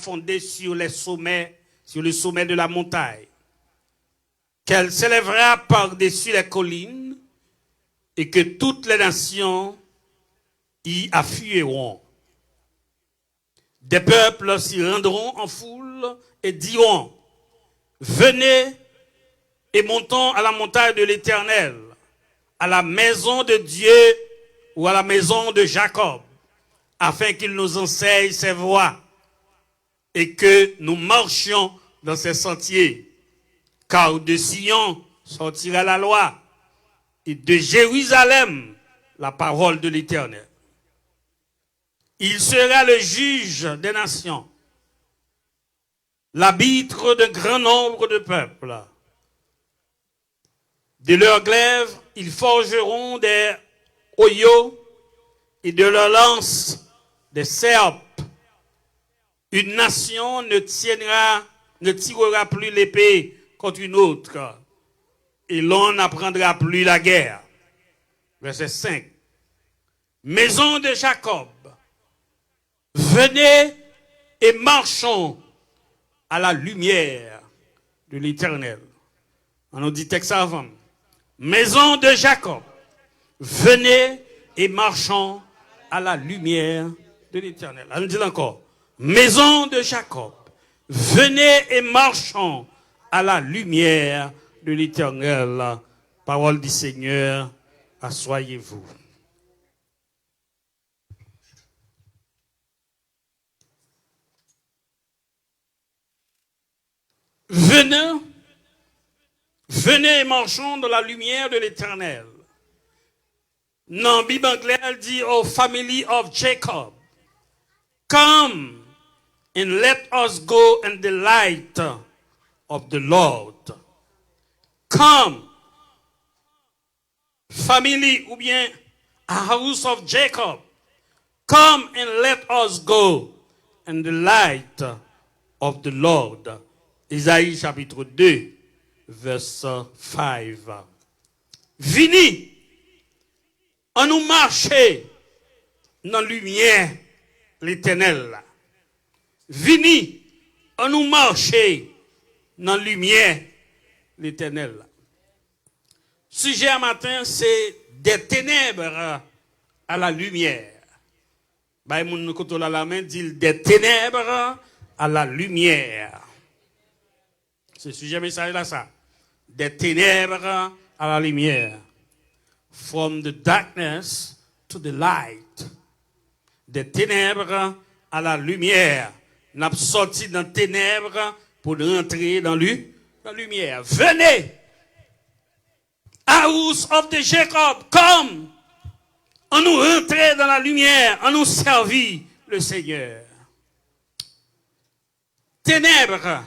fondée sur les sommets, sur le sommet de la montagne, qu'elle s'élèvera par-dessus les collines et que toutes les nations y afflueront. Des peuples s'y rendront en foule et diront, venez et montons à la montagne de l'Éternel, à la maison de Dieu ou à la maison de Jacob, afin qu'il nous enseigne ses voies et que nous marchions dans ses sentiers. Car de Sion sortira la loi et de Jérusalem la parole de l'Éternel. Il sera le juge des nations, l'arbitre de grand nombre de peuples. De leurs glaives, ils forgeront des oyaux et de leurs lances des serpes. Une nation ne tirera plus l'épée contre une autre, et l'on n'apprendra plus la guerre. Verset 5. Maison de Jacob, venez et marchons à la lumière de l'Éternel. On nous dit texte avant. Maison de Jacob, venez et marchons à la lumière de l'Éternel. On nous dit encore. Maison de Jacob, venez et marchons à la lumière de l'Éternel. Parole du Seigneur, asseyez-vous. Venez et marchons dans la lumière de l'Éternel. Dans la Bible anglaise, elle dit, oh family of Jacob, come and let us go in the light of the Lord. Come, family ou bien house of Jacob, come and let us go in the light of the Lord. Isaïe chapitre 2, verset 5. Vini, on nous marcher dans la lumière l'Éternel. Vini, on nous marcher dans la lumière l'Éternel. Sujet à matin, c'est des ténèbres à la lumière. Bah, mon côté la main dit des ténèbres à la lumière. C'est le sujet message là ça. Des ténèbres à la lumière. From the darkness to the light. Des ténèbres à la lumière. Nous avons sorti dans les ténèbres pour rentrer dans la lumière. Venez, house of the Jacob, comme on nous rentrer dans la lumière, on nous servir le Seigneur. Ténèbres,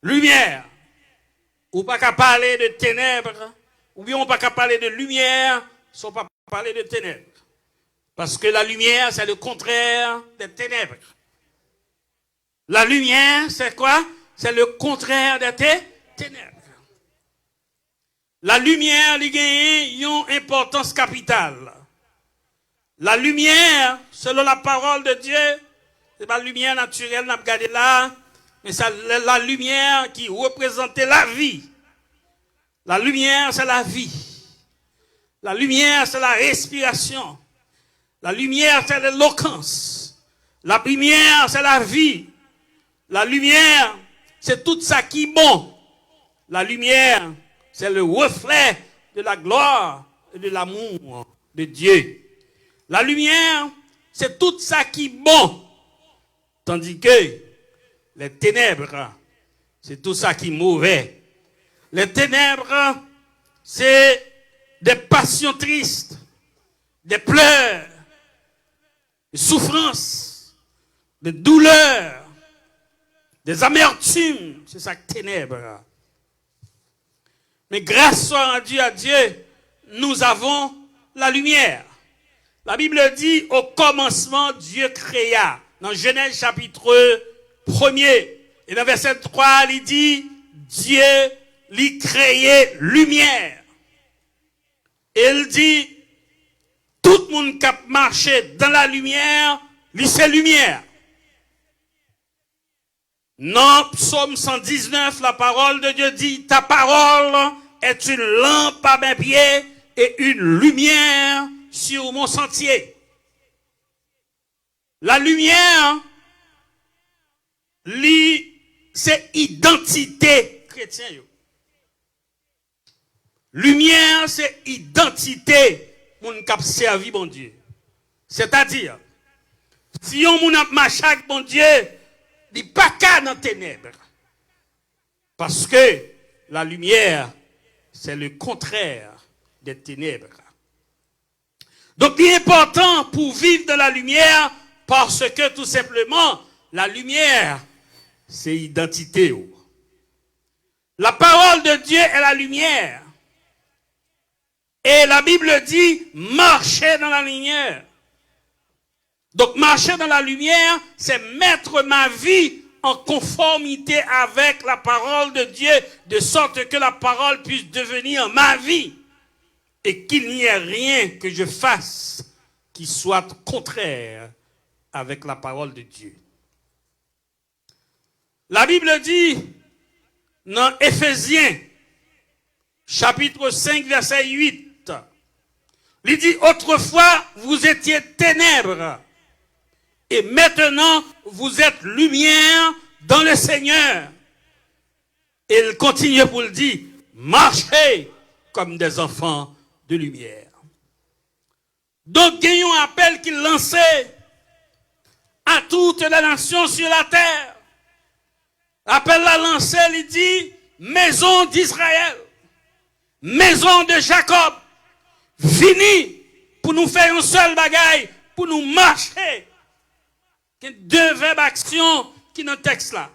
lumière. Ou pas qu'à parler de ténèbres, ou bien on pas qu'à parler de lumière, sans pas parler de ténèbres. Parce que la lumière, c'est le contraire des ténèbres. La lumière, c'est quoi? C'est le contraire des ténèbres. La lumière, il gagne une importance capitale. La lumière, selon la parole de Dieu, c'est pas la lumière naturelle, n'a pas regardé là, mais c'est la lumière qui représentait la vie. La lumière, c'est la vie. La lumière, c'est la respiration. La lumière, c'est l'éloquence. La lumière, c'est la vie. La lumière, c'est tout ça qui est bon. La lumière, c'est le reflet de la gloire et de l'amour de Dieu. La lumière, c'est tout ça qui est bon. Tandis que les ténèbres, c'est tout ça qui est mauvais. Les ténèbres, c'est des passions tristes, des pleurs, des souffrances, des douleurs, des amertumes. C'est ça, ténèbres. Mais grâce à Dieu, nous avons la lumière. La Bible dit, au commencement, Dieu créa. Dans Genèse chapitre 1er, et dans verset 3, il dit, Dieu lui créé lumière. Et il dit, tout le monde qui a marché dans la lumière, lui c'est lumière. Dans Psaume 119, la parole de Dieu dit, ta parole est une lampe à mes pieds et une lumière sur mon sentier. La lumière, c'est identité chrétienne. Lumière, c'est identité moun k'ap servi bon Dieu. C'est-à-dire, si on moun ap marche avec bon Dieu, il pas qu'à dans ténèbres. Parce que la lumière, c'est le contraire des ténèbres. Donc, il est important pour vivre dans la lumière parce que tout simplement, la lumière, c'est identité. La parole de Dieu est la lumière. Et la Bible dit, marchez dans la lumière. Donc, marcher dans la lumière, c'est mettre ma vie en conformité avec la parole de Dieu, de sorte que la parole puisse devenir ma vie. Et qu'il n'y ait rien que je fasse qui soit contraire avec la parole de Dieu. La Bible dit, dans Éphésiens, chapitre 5, verset 8, il dit, autrefois, vous étiez ténèbres, et maintenant, vous êtes lumière dans le Seigneur. Et il continue pour le dire, marchez comme des enfants de lumière. Donc, il y a un appel qu'il lançait à toutes les nations sur la terre. L'appel l'a lancé, il dit, maison d'Israël, maison de Jacob, venez pour nous faire une seule bagaille, pour nous marcher. Il y a deux verbes action qui sont dans le texte là.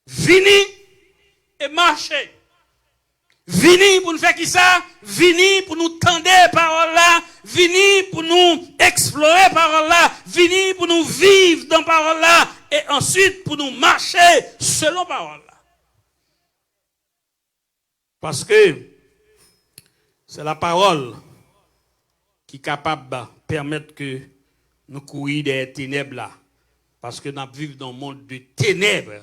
Venez et marcher. Venez pour nous faire qui ça? Venez pour nous tendre parole là. Venez pour nous explorer parole là. Venez pour nous vivre dans parole là. Et ensuite pour nous marcher selon parole là. Parce que c'est la parole qui est capable de permettre que nous courir des ténèbres là. Parce que nous vivons dans un monde de ténèbres.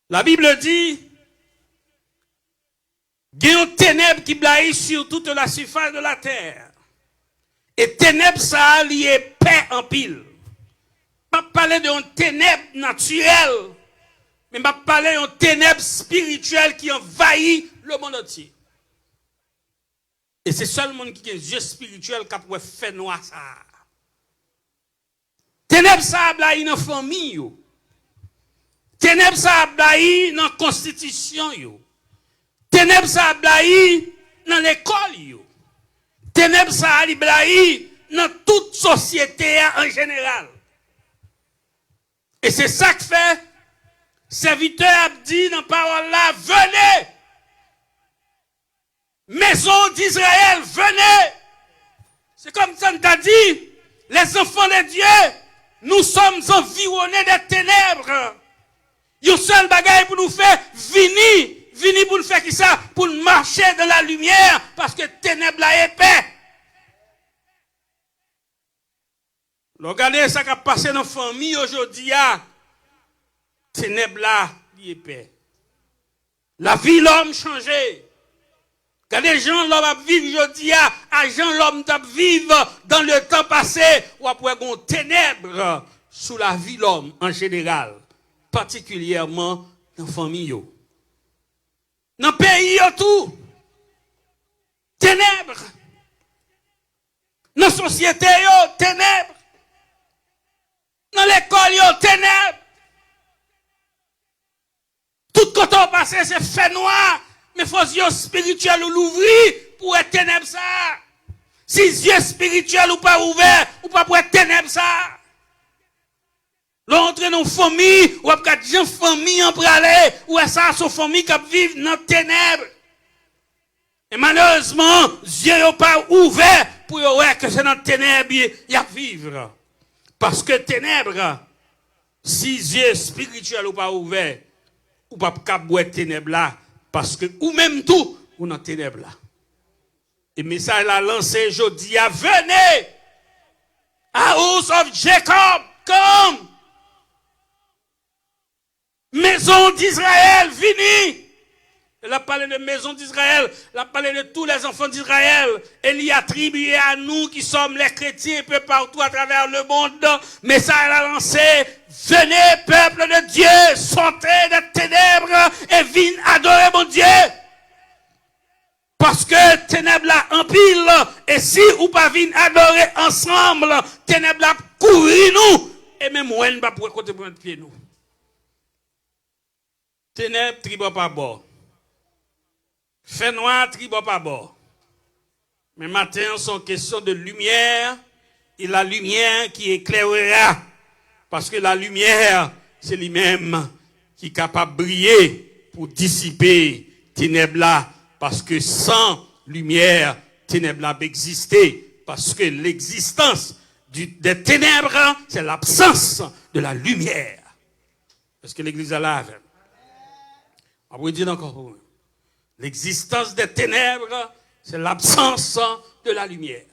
La Bible dit, il y a une ténèbre qui blaye sur toute la surface de la terre. Et ténèbres, ça lié paix en pile. Je ne vais pas parler d'une ténèbre naturelle, mais je vais parler d'une ténèbre spirituelle qui envahit le monde entier. Et c'est seulement qui a des yeux spirituels qui peut faire noir ça. Ténèbres ça blaye dans la famille. Ténèbres ça blaye dans la constitution. Ténèbres ça blaye dans l'école. Ténèbres ça blaye dans toute société en général. Et c'est ça que fait, serviteur a dit dans la parole là, venez, maison d'Israël, venez. C'est comme ça qu'on t'a dit, les enfants de Dieu, nous sommes environnés des ténèbres. Il y a un seul bagaille pour nous faire, venez pour nous faire qui ça? Pour nous marcher dans la lumière, parce que ténèbres là est paix. Regardez ça qui a passé dans la famille aujourd'hui, ténèbres là, il est paix. La vie l'homme changé. Regardez les gens l'homme vivre aujourd'hui, à gens l'homme vivre dans le temps passé, ou après qu'on ténèbres sous la vie l'homme en général, particulièrement dans la famille. Dans le pays tout, ténèbres. Dans la société, ténèbres. Dans l'école, ténèbres. Tout côté passé, c'est fait noir. Mais il faut les yeux spirituels ou l'ouvrir pour être ténèbres ça. Si les yeux spirituels ou pas ouverts, ou pas pour être ténèbres ça. L'entrée dans une famille, ou pas de gens famille en praler, ou ça, son famille qui vivent dans les ténèbres. Et malheureusement, les yeux n'ont pas ouverts pour voir que c'est dans les ténèbres qu'il y a vivre. Parce que ténèbres, si les yeux spirituels ou pas ouverts, ou pas de ténèbres là, parce que, ou même tout, ou dans ténèbres là. Et le message l'a lancé, je dis, venez, house of Jacob, come, Maison d'Israël, vini. Il a parlé de maison d'Israël, il a parlé de tous les enfants d'Israël. Et il y a attribué à nous qui sommes les chrétiens un peu partout à travers le monde. Mais ça, il a lancé, venez peuple de Dieu, sortez des ténèbres et venez adorer mon Dieu. Parce que ténèbres là en pile, et si ou pas venez adorer ensemble, ténèbres là courir nous, et même moi, ne pas pour côté pour mettre pied nous. Ténèbres, tribo pas bord. Fait noir, tribo pas bord. Mais maintenant, sont question de lumière, et la lumière qui éclairera. Parce que la lumière, c'est lui-même qui est capable de briller pour dissiper ténèbres là. Parce que sans lumière, ténèbres là exister. Parce que l'existence des ténèbres, c'est l'absence de la lumière. Est-ce que l'église a là? On va dire encore pour vous. L'existence des ténèbres, c'est l'absence de la lumière.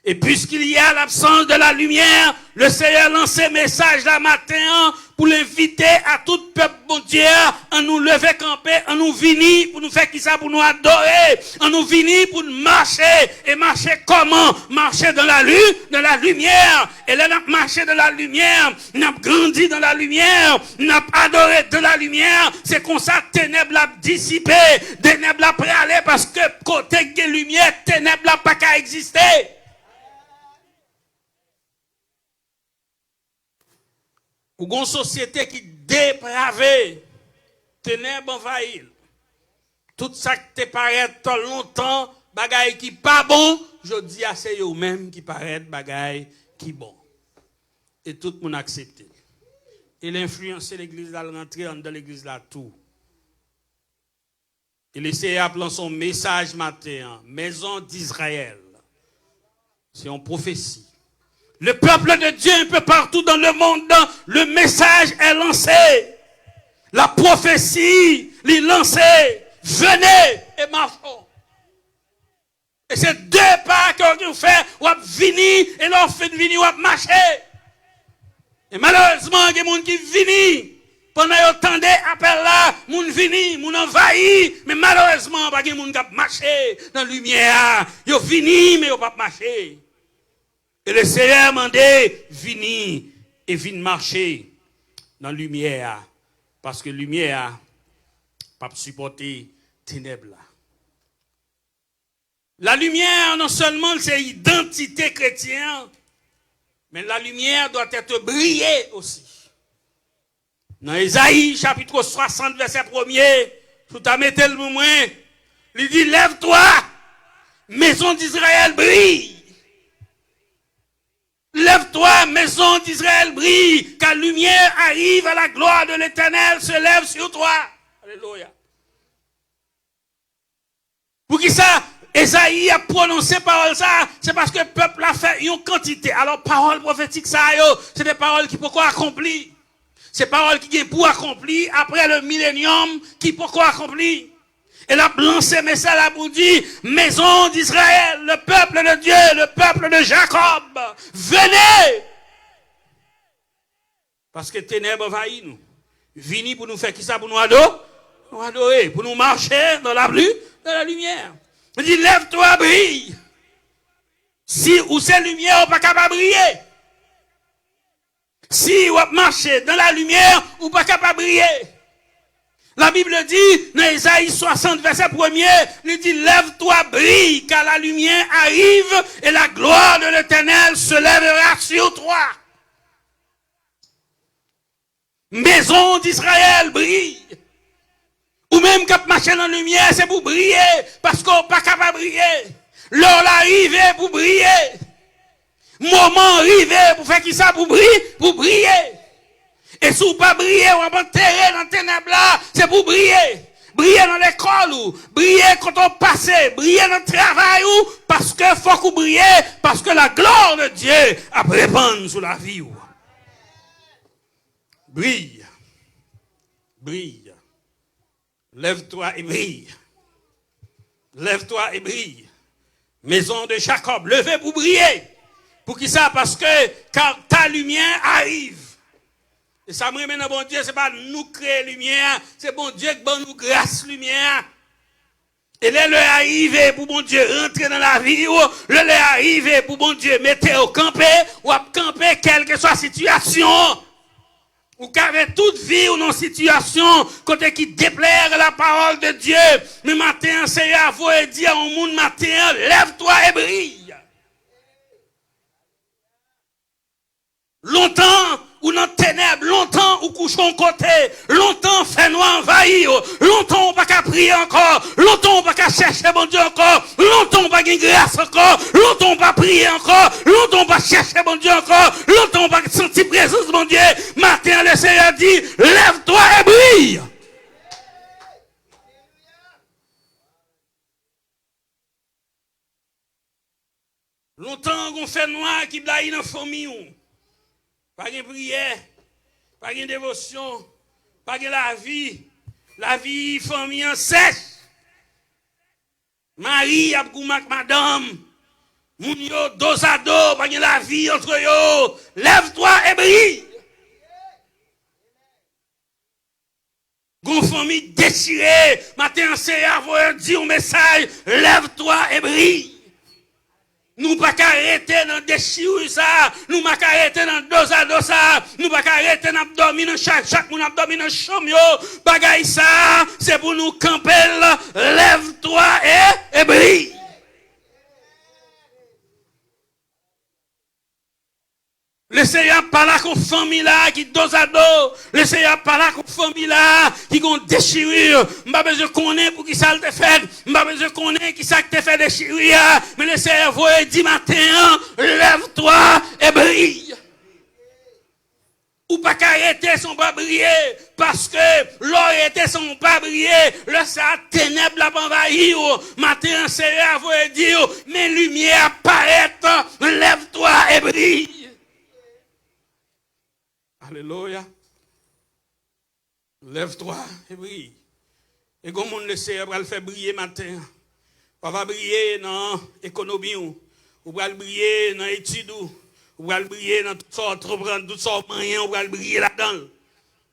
Et puisqu'il y a l'absence de la lumière, le Seigneur lance un message là matin pour l'inviter à tout peuple bon Dieu à nous lever camper, à nous venir pour nous faire qui ça, pour nous adorer, à nous venir pour nous marcher. Et marcher comment? Marcher dans la lumière. Et là, nous marché dans la lumière, nous avons grandi dans la lumière, nous avons adoré de la lumière. C'est comme ça, ténèbres l'a dissipé, ténèbres l'a préalé parce que côté de lumière, ténèbres l'a pas qu'à exister. Ou une société qui dépravée, ténèbres envahit. Tout ça qui te paraît tant longtemps, bagaille qui pas bon, je dis à c'est eux même qui paraît bagaille qui bon. Et tout le monde accepte. Il a influencé l'église à rentrer dans l'église là tout. Il essaie d'appeler son message matin, maison d'Israël. C'est une prophétie. Le peuple de Dieu un peu partout dans le monde, le message est lancé. La prophétie est lancée. Venez et marchons. Et c'est deux pas qu'on fait, on va venir et l'on fait venir, on va marcher. Et malheureusement, il y a des gens qui viennent. Pendant autant d'appels là, moun vini, moun envahi, mais malheureusement, il y a des gens qui marcher dans la lumière. Ils viennent, mais ils ne peuvent pas marcher. Et le Seigneur m'a dit, venez et venez marcher dans la lumière. Parce que la lumière ne peut pas supporter ténèbres là. La lumière, non seulement c'est l'identité chrétienne, mais la lumière doit être brillée aussi. Dans Ésaïe, chapitre 60, verset 1er, tout à mettre le moment, il dit, lève-toi, maison d'Israël brille. Lève-toi, maison d'Israël brille, car la lumière arrive à la gloire de l'Éternel se lève sur toi. Alléluia. Pour qui ça, Esaïe a prononcé parole ça, c'est parce que le peuple a fait une quantité. Alors, parole prophétique ça, c'est des paroles qui pourquoi accomplir. C'est paroles qui sont pour accomplir après le millénium, qui pourquoi accomplir. Elle a lancé message là pour dire, maison d'Israël, le peuple de Dieu, le peuple de Jacob, venez! Parce que ténèbres envahit nous. Venez pour nous faire qui ça, pour nous adorer, pour nous marcher dans la lumière. Il dit, lève-toi, brille. Si ou c'est lumière, on pas capable de briller. Si on marche dans la lumière, on pas capable de briller. La Bible dit, dans Ésaïe 60, verset 1er, il dit, lève-toi, brille, car la lumière arrive et la gloire de l'Éternel se lèvera sur toi. Maison d'Israël, brille. Ou même quand marcher dans la lumière, c'est pour briller, parce qu'on n'est pas capable de briller. L'heure arrive pour briller. Moment arrivé pour faire qui ça, pour briller. Et si vous pas briller, on va enterrer dans le ténèbres là, c'est pour briller. Briller dans l'école ou briller quand on passe, briller dans le travail ou parce que faut qu'on brille, parce que la gloire de Dieu a répandre sur la vie. Brille. Brille. Lève-toi et brille. Lève-toi et brille. Maison de Jacob, levez pour briller. Pour qui ça? Parce que quand ta lumière arrive, Et ça me remet dans bon Dieu, c'est pas nous créer lumière, c'est bon Dieu qui donne nous grâce lumière. Et là, le arrivé pour bon Dieu rentrer dans la vie, le arrivé pour bon Dieu mettre au campé, ou à camper quelle que soit la situation. Ou qu'avec toute vie ou non situation, côté qui déplaire la parole de Dieu, mais matin, c'est à vous et dire au monde matin, lève-toi et brille. Longtemps, ou dans ténèbres, longtemps, ou couchons côté, longtemps, fait noir envahir, longtemps, on pas qu'à prier encore, longtemps, on pas qu'à chercher bon Dieu encore, longtemps, on pas qu'à grâce encore, longtemps, on pas prier encore, longtemps, on pas chercher bon Dieu encore, longtemps, on pas sentir présence bon Dieu. Matin, le Seigneur dit, lève-toi et brille. Longtemps, on fait noir qui blague dans la famille. Pas de prière, pas de dévotion, pas de la vie, famille en sèche. Marie, Abgoumak, madame, moun yo, dos à dos, pas de la vie entre yo. Lève-toi et brille. Gon famille déchirée, matin, c'est à vous dire un message, lève-toi et brille. Nous pas arrêter dans déchirure ça, nous pas arrêter dans dos à dos ça, nous pas arrêter dans dormir dans chaque moun dormir dans chambre yo, bagay ça, c'est pour nous camper, lève-toi et brille. Le Seigneur parle à une famille là qui dos à dos. Le Seigneur parle à une famille là qui ont déchirure. M'pas besoin de connaître pour qui ça te fait. M'pas besoin de connaître qui ça te fait déchirer. Mais le Seigneur vous dit matin, lève-toi et brille. Ou pas qu'arrêter son pas briller parce que l'or était son pas briller. Le ça ténèbres l'a envahi. Matin, le Seigneur vous dit, mais lumière apparaît, lève-toi et brille. Alléluia. Lève-toi et brille. Et comme on le sait, on va le faire briller matin. On va briller dans l'économie, on va briller dans l'étude, on va briller dans toutes sortes de moyens, on va briller là-dedans.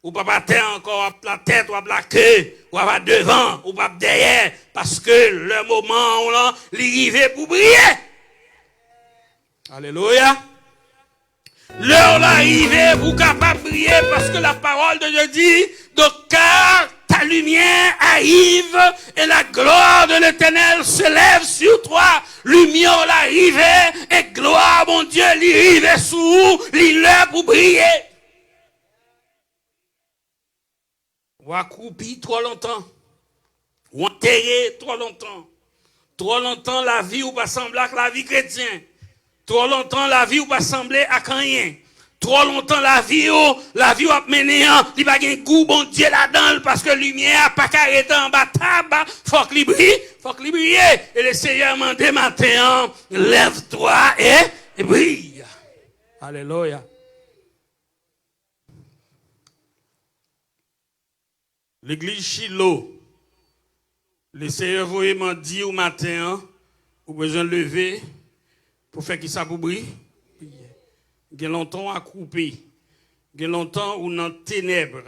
On va pas battre encore la tête, on va la queue, on va devant, on va derrière, parce que le moment où on arrive pour briller. Alléluia. L'heure l'arrivée pour capable briller parce que la parole de Dieu dit, donc car ta lumière arrive et la gloire de l'Éternel se lève sur toi. Lumière l'arrivée et gloire mon Dieu l'arrivée sous l'heure pour briller. Ou accroupi trop longtemps, ou enterré trop longtemps. Trop longtemps la vie ou pas sembler à la vie chrétienne. Trop longtemps la vie ou pas sembler à rien. Trop longtemps la vie ou a mené en, il pas gen goût bon Dieu là-dedans parce que lumière pas arrêter en bas tabac, faut qu'il brille, et le Seigneur m'a dit matin, lève-toi et brille. Alléluia. L'église Shiloh, le Seigneur m'a dit au matin, vous besoin de lever pour faire qui ça pour briller. Il y a longtemps accroupi, il y a longtemps ou dans ténèbres,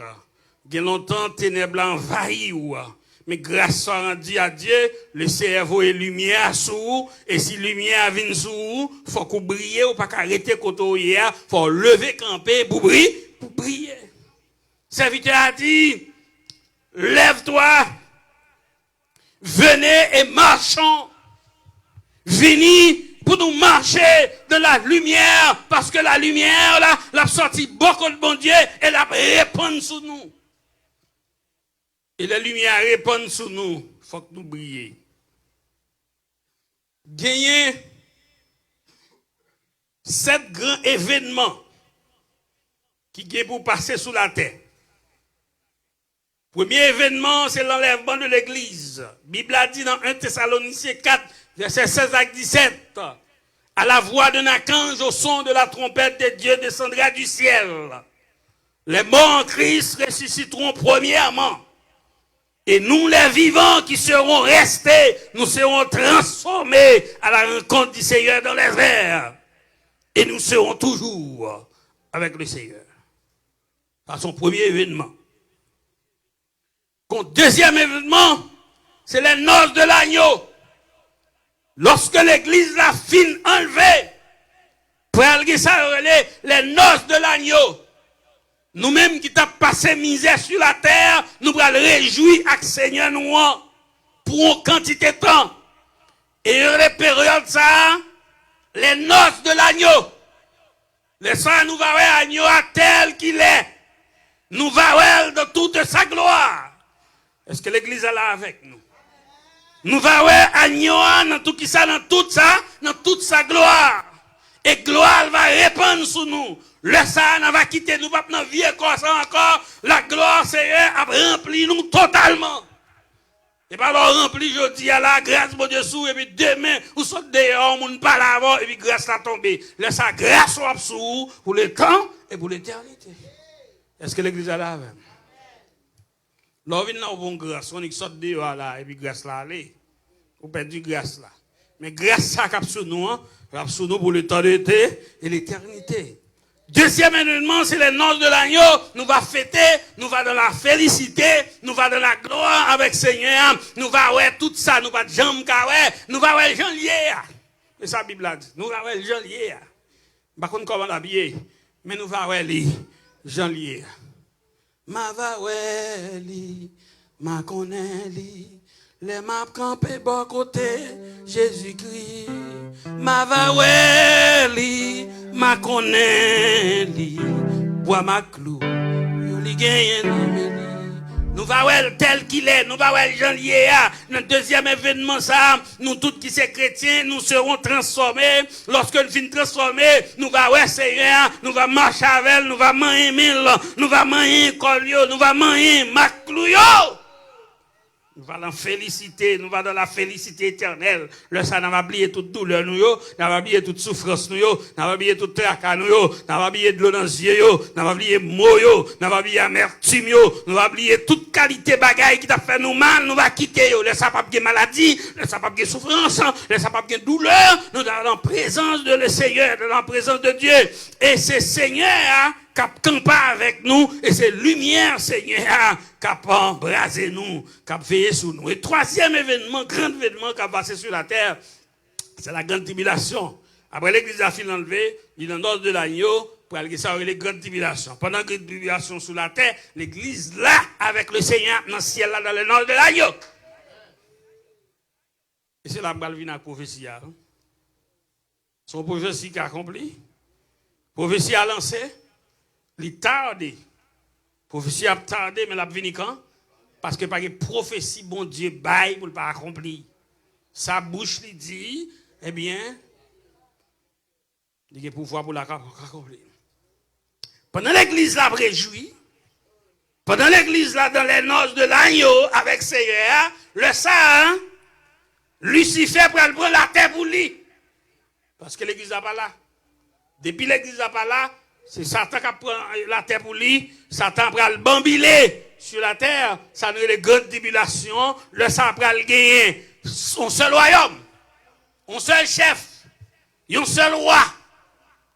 il y a longtemps ténèbres envahi ou. Mais grâce à Dieu, le cerveau est lumière sous, et si lumière vient sous, faut qu'on brille ou pas qu'arrêter koto hier, faut lever camper pour briller. Serviteur a dit, lève-toi, venez et marchons, venez pour nous marcher de la lumière, parce que la lumière, là, l'a sorti beaucoup de bon Dieu, et la répand sur nous. Et la lumière répand sur nous, il faut que nous brillions. Gagner 7 grands événements qui viennent pour passer sous la terre. Premier événement, c'est l'enlèvement de l'église. La Bible a dit dans 1 Thessaloniciens 4, verset 16 à 17, à la voix d'un archange, au son de la trompette de Dieu descendra du ciel. Les morts en Christ ressusciteront premièrement. Et nous, les vivants qui serons restés, nous serons transformés à la rencontre du Seigneur dans les airs. Et nous serons toujours avec le Seigneur. par son premier événement. Son deuxième événement, c'est les noces de l'agneau. Lorsque l'église l'a fin enlevée, pour aller ça, les noces de l'agneau. Nous-mêmes qui t'avons passé misère sur la terre, nous allons réjouir avec Seigneur nous pour une quantité de temps. Et les périodes ça, les noces de l'agneau. Les ça, nous va voir l'agneau tel qu'il est. Nous va voir de toute sa gloire. Est-ce que l'église est là avec nous? Nous va voir l'agneau dans tout ça, dans toute sa gloire. Et gloire va répandre sur nous. Le ça, va quitter nous, pas dans vie comme ça encore. La gloire, Seigneur, a rempli nous totalement. Et pas alors rempli, je dis à la grâce, mon Dieu, sous, et puis demain, vous sortez dehors, on ne parle avant, et puis grâce la tomber. Laisse sa grâce soit sous pour le temps et pour l'éternité. Est-ce que l'église est là avec nous? Là, on vient dans une grâce, on sort dehors là, et puis grâce là, allez. Vous perdez grâce là. Mais grâce ça cap sur nous, sur nous pour le temps d'été et l'éternité. Deuxième événement, c'est les noces de l'agneau. Nous va fêter, nous va dans la félicité, nous va dans la gloire avec Seigneur. Nous va ouais tout ça, nous va jambe ouais, nous va ouais janvier. C'est ça la Bible a dit. Nous va ouais janvier. Par contre comment l'habiller, mais nous va ouais li janvier. Ma va ouais li, ma connaît li. Les m'a campé bon côté Jésus-Christ. Ma va ouais li, ma connaît li. Bois ma clou, yo li gagne li. Nous va ouais tel qu'il est, nous va ouais Jean lié à notre deuxième événement ça, nous tous qui sommes chrétiens, nous serons transformés. Lorsque nous finissons transformés, nous va ouais Seigneur, nous va marcher avec, nous va manger mille, nous va manger colio, nous va manger ma clou yo. Nous allons dans félicité, nous allons dans la félicité éternelle. Le ça n'a pas oublié toute douleur nous yo, n'a pas oublié toute souffrance nous yo, n'a pas oublié toute tracas nous yo, n'a pas oublié de l'eau dans les yeux yo, n'a pas oublié mot yo, n'a pas oublié amertume yo, nous va oublier toute qualité bagaille qui t'a fait nous mal, nous va quitter yo. Le ça pas de maladie, le ça pas de souffrance, le ça pas de douleur, nous allons en présence de le Seigneur, dans la présence de Dieu. Et c'est Seigneur qui campe avec nous, et c'est lumière, Seigneur, qui a embrasé nous, qui a veillé sur nous. Et troisième événement, grand événement qui a passé sur la terre, c'est la grande tribulation. Après l'église a fini enlevée, il en dehors de l'agneau, pour aller ça les grandes tribulations. Pendant la grande tribulation sur la terre, l'église là, avec le Seigneur, dans le ciel là, dans le nord de l'agneau. Et c'est là que vient la prophétie. Son prophétie qui a accompli. Prophétie a lancé. Il tardé. Prophétie a tardé, mais la venu quand? Parce que pas de prophétie, bon Dieu, baille pour ne pas accomplir. Sa bouche lui dit, eh bien, il y a pouvoir pour l'accomplir. Pendant l'église là réjouit, pendant l'église là dans les noces de l'agneau avec Seigneur, le sang, Lucifer prend la terre pour lui. Parce que l'église n'est pas là. Depuis l'église n'est pas là, c'est Satan qui prend la terre pour lui. Satan prend le bambilé sur la terre. Ça nous est les grandes tribulations. Le sang prend le gagner. Un seul royaume. Un seul chef. Un seul roi.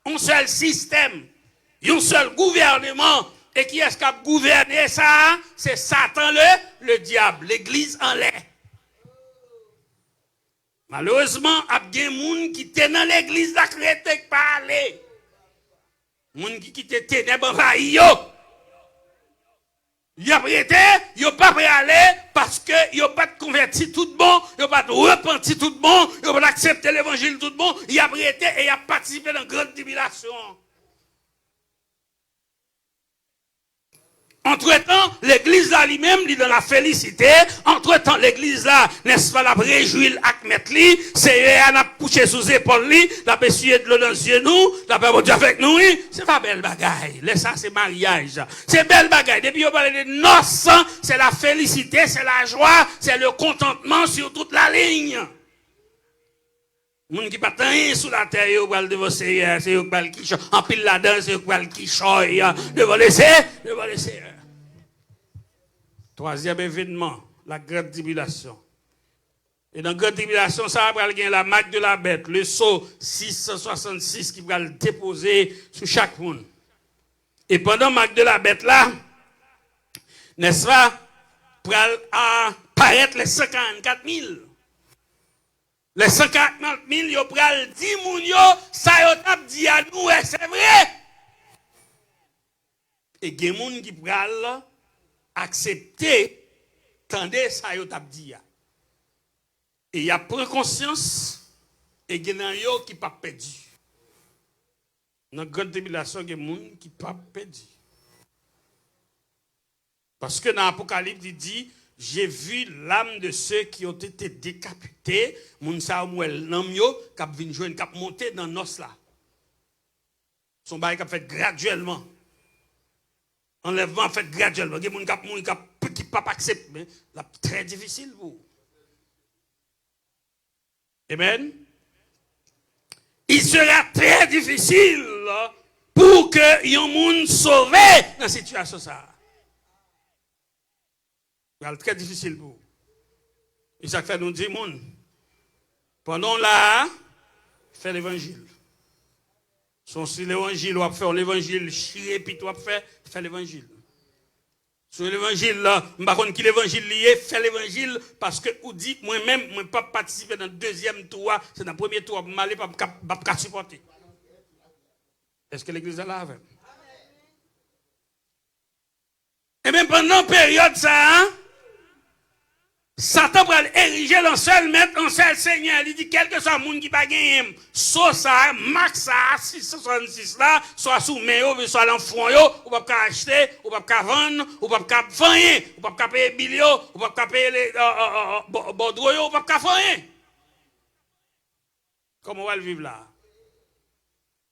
Un seul système. Un seul gouvernement. Et qui est-ce qui a gouverné ça? C'est Satan le diable. L'église en l'air. Malheureusement, il y a des gens qui étaient dans l'église qui n'ont pas allé. Moun qui quitte ténèbres envahi yo. Y a prêté, yo pas prêt aller parce que yo pas converti tout bon, yo pas repenti tout bon, yo pas accepté l'évangile tout bon, y a prêté et y a participé dans grande tribulation. Entre-temps, l'église là lui-même, il est dans la félicité. Entre-temps, l'église là, n'est-ce pas, la réjouir avec Metli, c'est elle a couché sous épaules li, la essuyé de l'eau dans les yeux nous, la paix Dieu avec nous, c'est pas belle bagaille. Là, ça, c'est mariage. C'est belle bagaille. Depuis, on parle de noces, c'est la félicité, c'est la joie, c'est le contentement sur toute la ligne. Moun qui pas rien sous la terre, yo pral devant Seigneur, c'est yo pral qui en pile la danse, yo pral qui choy devant le Seigneur. Troisième événement, la grande tribulation. Et dans la grande tribulation, ça va gagner la marque de la bête, le sceau 666 qui va le déposer sur chaque monde. Et pendant Marc de la bête là, n'est-ce pas, pour apparaître les 144 000. Les 140 000, yo pral di moun yo, ça yo tap di à nous, c'est vrai. Et gen moun qui pral accepter, tande ça yo tap di ya. Et y a pris conscience, et gen nan yo qui pas perdu. Dans grande tribulation, gen moun qui pas perdu. Parce que dans l'Apocalypse, il dit, j'ai vu l'âme de ceux qui ont été décapités, moun sa mouel nan yo, k'ap vin joine, k'ap monter dans nos là. Son bail k'ap fait graduellement. Enlèvement fait graduellement. Il y a des gens qui ne peuvent pas accepter, mais c'est très difficile pour vous. Amen. Il sera très difficile pour que les gens sauvé dans cette situation. C'est très difficile pour vous. Et ça fait nous dire, pendant là, fait l'évangile. Si l'évangile, on va faire l'évangile, chier, puis tu vas faire l'évangile. Sur l'évangile, là, je ne sais pas qui l'évangile lié, fait l'évangile, parce que vous dites, moi-même, je ne peux pas participer dans le deuxième tour, c'est dans le premier tour, je ne peux pas supporter. Est-ce que l'église est là avec? Et même pendant la période, ça, Satan va ériger un seul maître, un seul seigneur. Il dit, quel que soit le monde qui va gagner, soit ça, max ça, 666 là, soit sous main, soit dans le front, ou pas acheter, ou pas vendre, ou pas vendre, ou pas payer bilio, ou pas payer les bordeaux, ou pas faire. Comment on va le vivre là?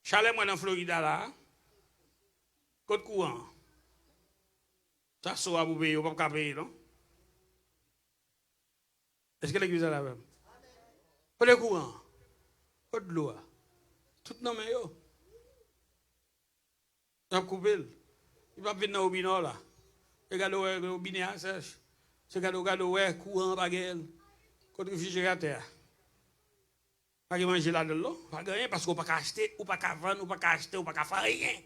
Chalet, moi, dans Florida là, côte courant. Ça, soit vous payer, ou pas payer, non? Est-ce que l'église est là même? Pas de courant, pas de l'eau, tout non mais yo. Il va couper, il va venir dans le bino là. Regardez le bino à sèche. Regardez le courant pas gagne. Quand réfrigérateur. Pas de manger là de l'eau, pas gagner parce qu'on pas acheter, ou pas vendre, ou pas acheter, ou pas faire rien.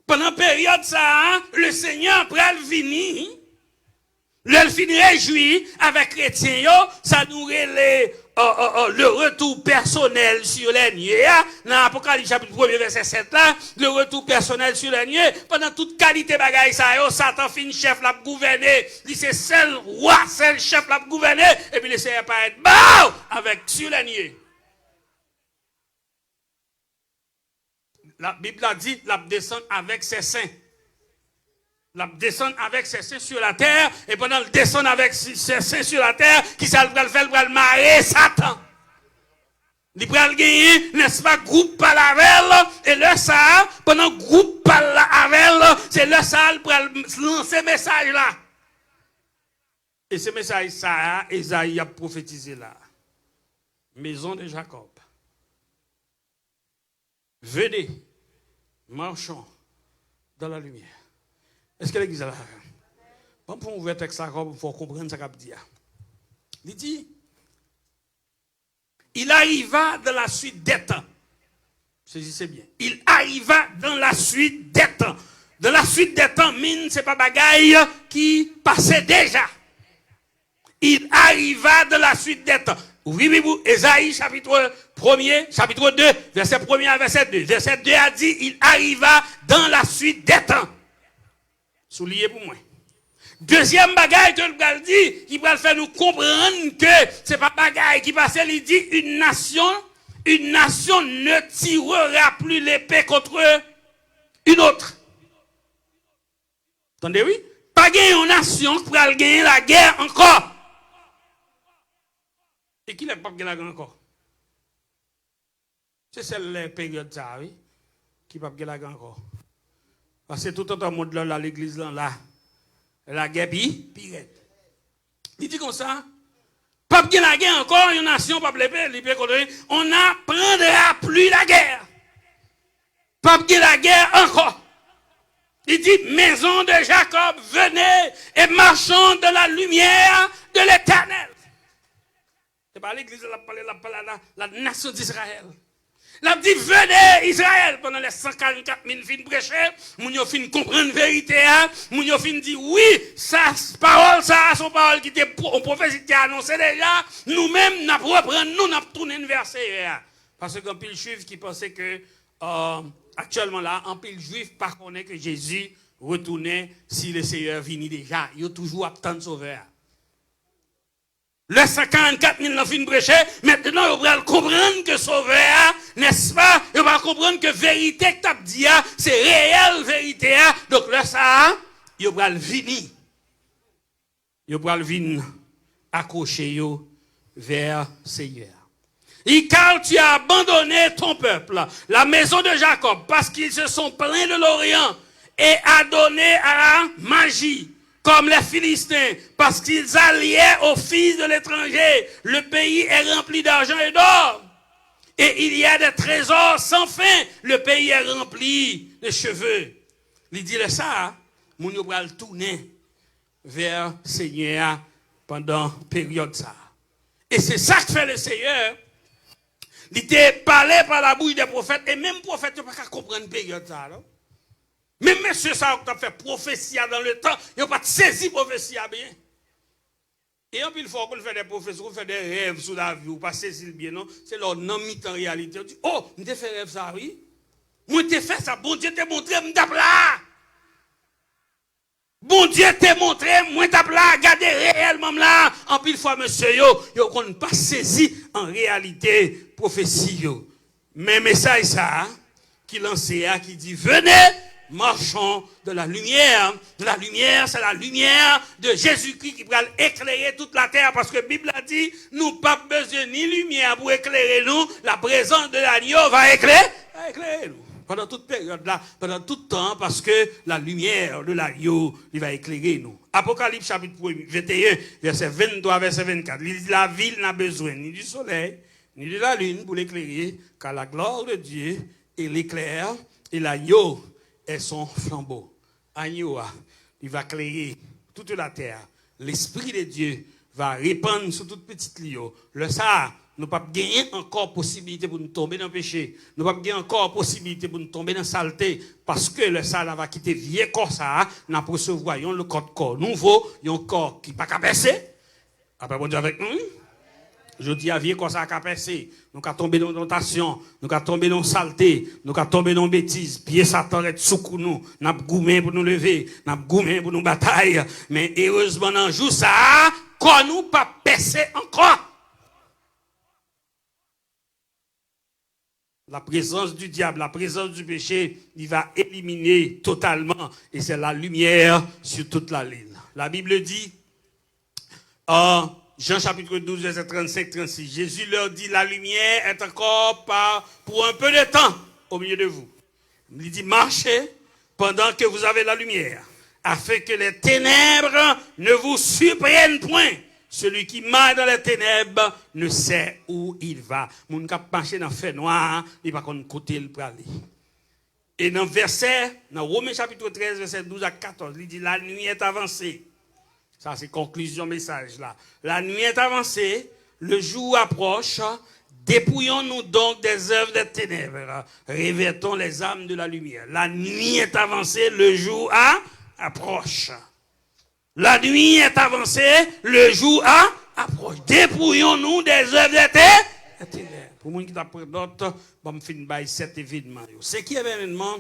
Pendant la période ça, le Seigneur pral venir. Le fin réjouit avec chrétiens, ça nous relève le retour personnel sur les nuées. Dans l'Apocalypse chapitre 1 verset 7 là, le retour personnel sur les nuées. Pendant toute qualité bagaille ça, Satan fin chef l'a gouverner. Il c'est seul roi, seul chef l'a gouverner. Et puis le Seigneur paraît bah avec sur les nuées. La Bible a dit, la descend avec ses saints. La descend avec ses saints sur la terre, et pendant le descend avec ses saints sur la terre, qui ça va le faire, va le marrer Satan. Il va le gagner, n'est-ce pas, groupe par la velle, et le ça, pendant groupe par la velle, c'est le ça, il va lancer message là. Et ce message ça, Esaïe a prophétisé là. Maison de Jacob. Venez, marchons dans la lumière. Est-ce que l'église est là? Bon, pour ouvrir le texte, il faut comprendre ce qu'il dit. Il dit, il arriva dans la suite des temps. Saisissez bien. Il arriva dans la suite des temps. Dans la suite des temps, mine, ce n'est pas bagaille qui passait déjà. Il arriva dans la suite des temps. Oui, Esaïe, chapitre 1er, chapitre 2, verset 1er à verset 2. Verset 2 a dit, il arriva dans la suite des temps. Soulier pour moi. Deuxième bagaille que le dit, qui va faire nous comprendre que c'est pas bagaille qui passe, il dit une nation ne tirera plus l'épée contre une autre. Entendez, oui? Pas gagner une nation pour gagner la guerre encore. Et qui n'a pas gagné la guerre encore? C'est celle période ça, oui, qui n'a pas gagné la guerre encore. Parce que tout le monde là, l'église là, la guerre pire. Il dit comme ça, pas de la guerre encore, une nation, pas de l'épée, on n'apprendra plus la guerre. Pas de la guerre encore. Il dit, maison de Jacob, venez et marchons dans la lumière de l'Éternel. C'est pas l'église, la nation d'Israël. Il a dit, venez Israël, pendant les 144 000 fins prêcher, moun yo fin comprendre vérité, moun yo fin dit, oui, ça, parole, ça, son parole qui était, prophétie qui a annoncé déjà, nous-mêmes, n'a reprendre, nous, n'a tourné une verset, parce qu'un pile juif qui pensait que, actuellement là, un pile juif pas connaît que Jésus retournait si le Seigneur vini déjà, il a toujours attendre sauveur. Le 144 000 fin prêché, maintenant, on va comprendre que sauveur, n'est-ce pas? On va comprendre que vérité que tu as dit, c'est réelle vérité. Donc là, ça, on va le venir. On va le venir accrocher vers Seigneur. Et car tu as abandonné ton peuple, la maison de Jacob, parce qu'ils se sont plaints de l'Orient et adonnés à la magie. Comme les Philistins, parce qu'ils alliaient aux fils de l'étranger. Le pays est rempli d'argent et d'or. Et il y a des trésors sans fin. Le pays est rempli de cheveux. Il dit ça, mon yo pral tourner vers le Seigneur pendant la période ça. Et c'est ça que fait le Seigneur. Il était parlé par la bouche des prophètes, et même les prophètes ne peuvent pas comprendre la période ça. Non? Même monsieur ça qui a fait prophétie dans le temps, il n'a pas saisi prophétie bien. Et en plus, fois qu'on fait des prophéties, on fait des rêves sous la vie, ou pas saisir bien, non? C'est leur non en réalité. On dit, oh, je t'ai fait rêve ça, oui. Moi, t'ai fait ça, bon Dieu t'a montré, je t'ai là. Bon Dieu t'a montré, moi t'ai là, regardez réellement là. En plus, fois, monsieur, yo qu'on pas saisi en réalité prophétie. Mais message ça, qui lançait, qui dit, venez. Marchons de la lumière. La lumière, c'est la lumière de Jésus-Christ qui va éclairer toute la terre. Parce que la Bible a dit, nous pas besoin ni lumière pour éclairer nous. La présence de l'agneau va éclairer nous. Pendant toute période là, pendant tout temps, parce que la lumière de l'agneau, il va éclairer nous. Apocalypse chapitre 21, verset 23, verset 24. Il dit, la ville n'a besoin ni du soleil, ni de la lune pour l'éclairer, car la gloire de Dieu est l'éclair et l'agneau est son flambeau. Agneau, il va éclairer toute la terre. L'Esprit de Dieu va répandre sur toute petite lion. Le ça, nous pas gagner encore possibilité pour nous tomber dans le péché. Nous pas gagner encore possibilité pour nous tomber dans la saleté. Parce que le ça va quitter vieux corps ça, nous recevoir le corps nouveau, un corps qui pas qu'à baisser. Après, bon Dieu avec nous. Je dis à vieux corps ça qu'à baisser. Nous qu'à tomber dans tentation, nous qu'à tomber dans saleté, nous qu'à tomber dans bêtise. Pied Satan est sous nous. N'a goumé pour nous lever, n'a goumé pour nous batailler. Mais heureusement dans jour ça, quand nous pas baisser encore. La présence du diable, la présence du péché, il va éliminer totalement. Et c'est la lumière sur toute la ligne. La Bible dit, Jean chapitre 12, verset 35-36, Jésus leur dit, la lumière est encore pour un peu de temps au milieu de vous. Il dit, marchez pendant que vous avez la lumière, afin que les ténèbres ne vous surprennent point. Celui qui marche dans les ténèbres ne sait où il va. Mon cap marcher dans le fait noir, il va qu'on côté le aller. Et dans verset, dans Romains chapitre 13, verset 12 à 14, il dit, la nuit est avancée. Ça, c'est conclusion message là. La nuit est avancée, le jour approche. Dépouillons-nous donc des œuvres des ténèbres. Revêtons les âmes de la lumière. La nuit est avancée, le jour approche. La nuit est avancée, le jour approche. Dépouillons-nous des œuvres des ténèbres. Pour moi qui t'a pris d'autres, je vais finir 7 événements. C'est qui événement?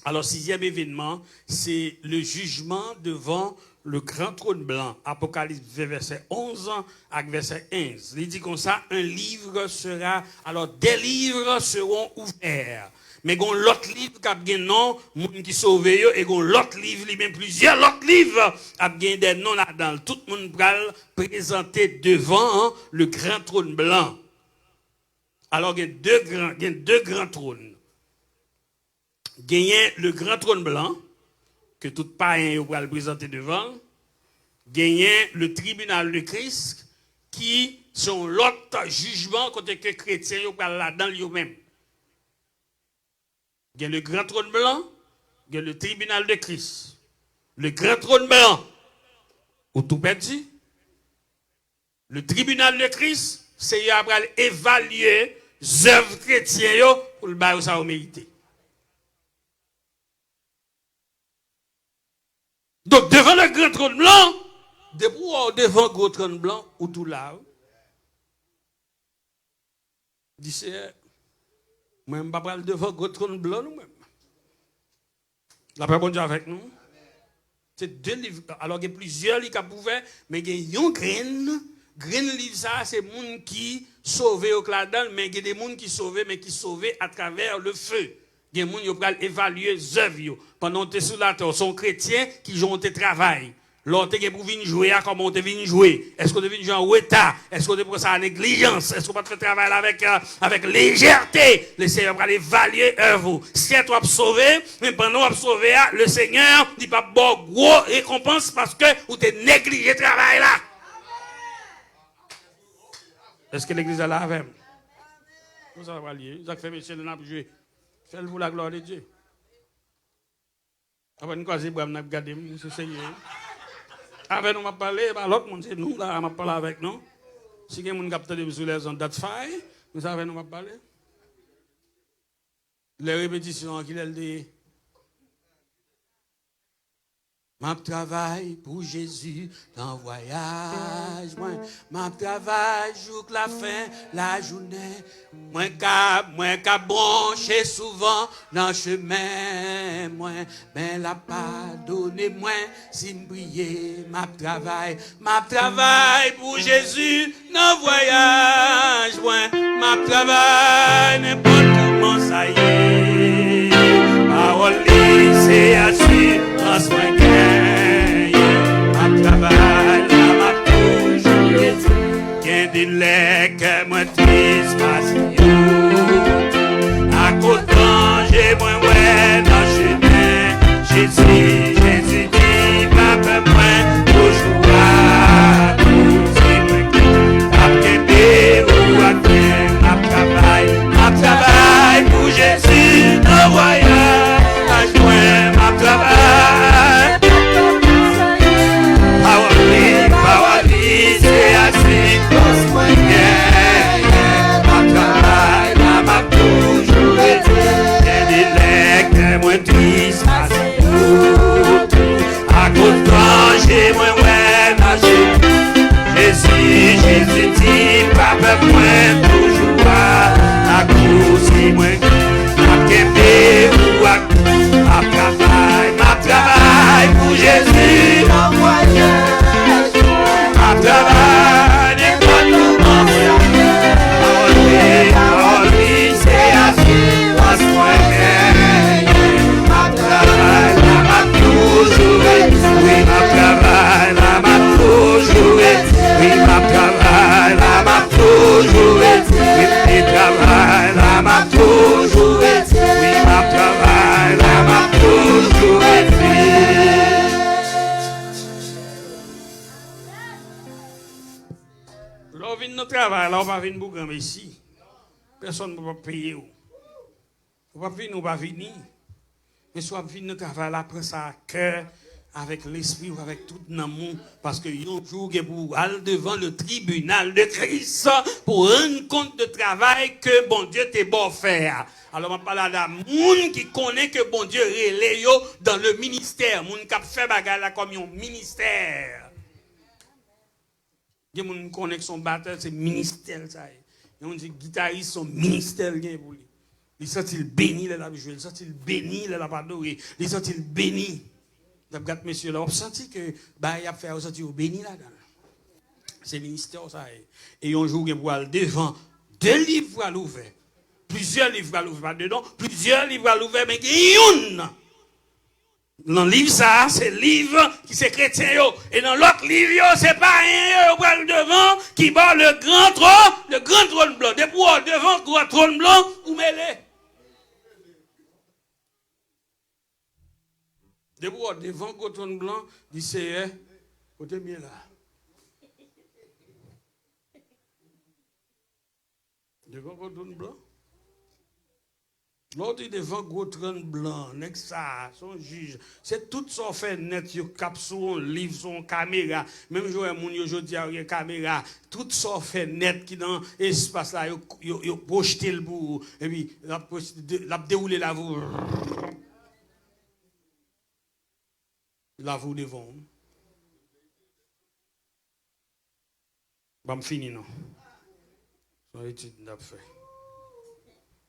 Alors, 6e événement, c'est le jugement devant le grand trône blanc. Apocalypse verset 11 avec verset 11. Il dit comme ça, un livre sera, alors des livres seront ouverts. Mais gon l'autre livre qui a bien nom, moun qui sauve yo, et gon l'autre livre, même plusieurs l'autre livre a bien des noms là-dedans. Tout le monde va présenter devant le grand trône blanc. Alors il y a deux grands trônes. Il y a le grand trône blanc que tout païen va le présenter devant. Il y a le tribunal de Christ qui sont l'autre jugement côté que chrétiens va là-dedans lui-même. Il y a le grand trône blanc, il y a le tribunal de Christ. Le grand trône blanc, ou tout perdu. Le tribunal de Christ, c'est après évaluer œuvres chrétiennes pour le bail ça au mérité. Donc devant le grand trône blanc, devant le grand trône blanc ou tout là, dit c'est moi je pas devant le grand trône blanc nous même. La paix bon Dieu avec nous. C'est deux livres. Alors, il y a plusieurs livres qui pouvaient, mais il y a un grain livre, ça, c'est des gens qui sauvent au cladon, mais il y a des gens qui sauvent, mais qui sauvent à travers le feu. Il y a des gens qui peuvent évaluer les œuvres. Pendant que tu es sur la terre, sont chrétiens qui ont un travail. L'autre qui pour venir jouer, comment on te vient jouer? Est-ce qu'on te vient jouer en retard? Est-ce qu'on te prend ça en négligence? Est-ce qu'on va te faire travailler avec légèreté? Le Seigneur va évaluer œuvre. Si tu as sauvé, mais pendant que tu as sauvé, le Seigneur dit pas bon gros récompense parce que vous t'es négligé le travail là. Est-ce que l'église est là avec? Vous allez lier. Vous avez fait monsieur le n'a joué. Faites-vous la gloire de Dieu. Après une croisée, vous avez regardé, monsieur Seigneur. Avec nous, on va parler, l'autre monde, c'est nous, là, on va parler avec nous. Si quelqu'un a capté sur les ondes d'Atfay, nous savons, nous va parler. Les répétitions qu'il a dit. Ma travail pour Jésus dans le voyage. Ma travail jour la fin, la journée. Moi qu'à brancher souvent dans le chemin. Moi, ben la pardonnez-moi si me prier. Ma travail pour Jésus dans le voyage. Ma travail n'importe comment ça y est. Parole c'est assurance moi gagne. Ma travail là m'a toujours été. Qu'un délai que moi triste parce à cause danger moi ouais dans chemin. Jésus dit papa moi toujours à cause après ou après ma travail pour Jésus dans voyage. Ma travail, power, c'est assez pour moi. Ma travail, là m'a toujours été. Des legs, moi triste, à cause danger, moi ouais, nager. Jésus dit, papa, moi toujours à cause, moi, à Québec ou à ma travail pour Jésus dans le voyage. Ma travail n'est pas tout mentionné. Oh, c'est assurance moi. Ma travail là m'a toujours été. Oui, ma travail là m'a toujours été. Oui, ma travail là m'a toujours été. Oui, ma travail là m'a toujours été. Oui, ma travail là m'a toujours été. Là, on vient de travail, là, on va venir pour ici. Personne ne va payer. On va venir, on va venir. Mais soit venir de travail, après ça, à cœur, avec l'esprit ou avec tout le monde. Parce que un jour, pour aller devant le tribunal de Christ pour rendre compte de travail que bon Dieu t'est bon faire. Alors, on parle d'un monde qui connaît que bon Dieu relève dans le ministère. Monde qui a fait bagarre là comme un ministère. Il y a des gens qui connaissent son batteur, c'est ministère. Il y a des guitaristes, son ministère. Ils sont-ils bénis, ils sont-ils bénis, ils sont-ils bénis, ils sont-ils bénis. Regarde, monsieur, là, on senti que, il a fait, on senti béni là-dedans. C'est ministère, ça. Et un jour, il y a devant 2 livres à l'ouvert. Plusieurs livres à l'ouvert, pas dedans. Plusieurs livres à l'ouvert, mais il y a une. Dans le livre, ça, c'est le livre qui c'est chrétien. Et dans l'autre livre, c'est pas rien. Au devant, qui bat le grand trône blanc. Depuis devant le grand trône blanc, vous mêlez. Devant le grand trône blanc, dit c'est, côté bien là. Devant le grand trône blanc. L'autre devant gros train blanc, nek ça, son juge. C'est tout ça fait net, yo cap sur un livre, son caméra. Même joueur moun yo jodi a une caméra. Tout ça fait net qui dans espace là, yo projeté le bout. Et puis, l'a déroulé la vous. La vous devant. Bon, fini non. Son étude n'a fait.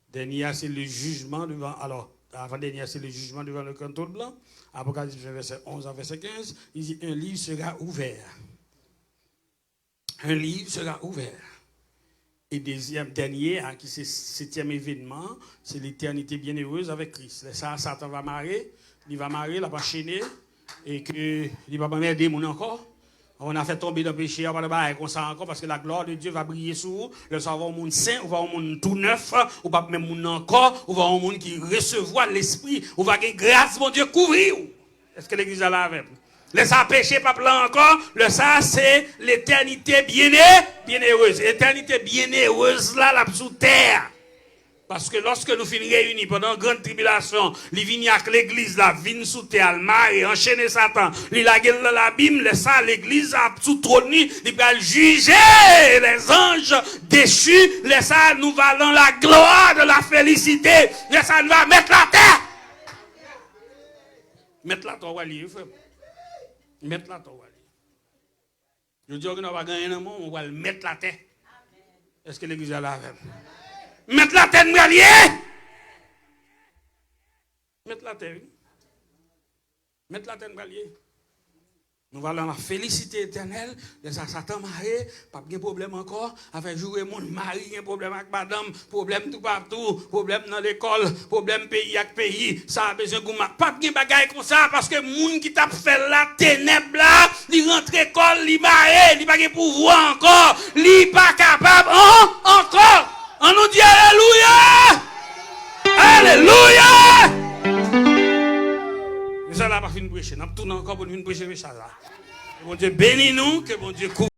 Dernier, c'est le jugement devant. Alors, avant-dernier, c'est le jugement devant le canton blanc. Apocalypse verset 11 à verset 15. Il dit un livre sera ouvert. Un livre sera ouvert. Et deuxième, dernier, qui c'est septième événement, c'est l'éternité bienheureuse avec Christ. Ça, Satan va marrer. Il va marrer, il va enchaîner. Et qu'il va pas m'aider encore. On a fait tomber dans le péché, on va pas comme ça encore parce que la gloire de Dieu va briller sur vous. Le savoir au monde saint, on va au monde tout neuf, ou pas même monde encore, on va au monde qui recevoir l'esprit, on va que grâce mon Dieu couvrir. Est-ce que l'église est là avec vous? Le ça péché pas plein encore, le ça c'est l'éternité bienheureuse. L'éternité bienheureuse là, la sous terre. Parce que lorsque nous finissons réunis pendant une grande tribulation, les vignes avec l'église, la vigne sous terre, le mari, enchaîner Satan, les lagues dans l'abîme, l'église a sous trône, il va juger les anges déchus, ça nous va dans la gloire de la félicité, ça nous va mettre la terre. Mettre la terre, Wally, mettre la terre, Wally. Je dis que nous va gagner un monde, on va le mettre la terre. Est-ce que l'église est là avec? Mettre la tête m'allier. Mettre la tête. Mettre la tête m'allier. Nous allons la félicité éternelle. Les Satan marié, pas de problème encore. Avec jouer mon mari, un problème avec madame, problème tout partout, problème dans l'école, problème pays avec pays. Ça a besoin de pas de bagaille comme ça parce que moun qui t'a fait la ténèbre là, il rentre école, il marié, il pas de pouvoir encore, il pas capable encore. On nous dit Alléluia! Alléluia! Nous allons pas finir de prêcher. Nous allons tourner encore pour nous prêcher ça là. Que bon Dieu bénisse nous, que bon Dieu couvre.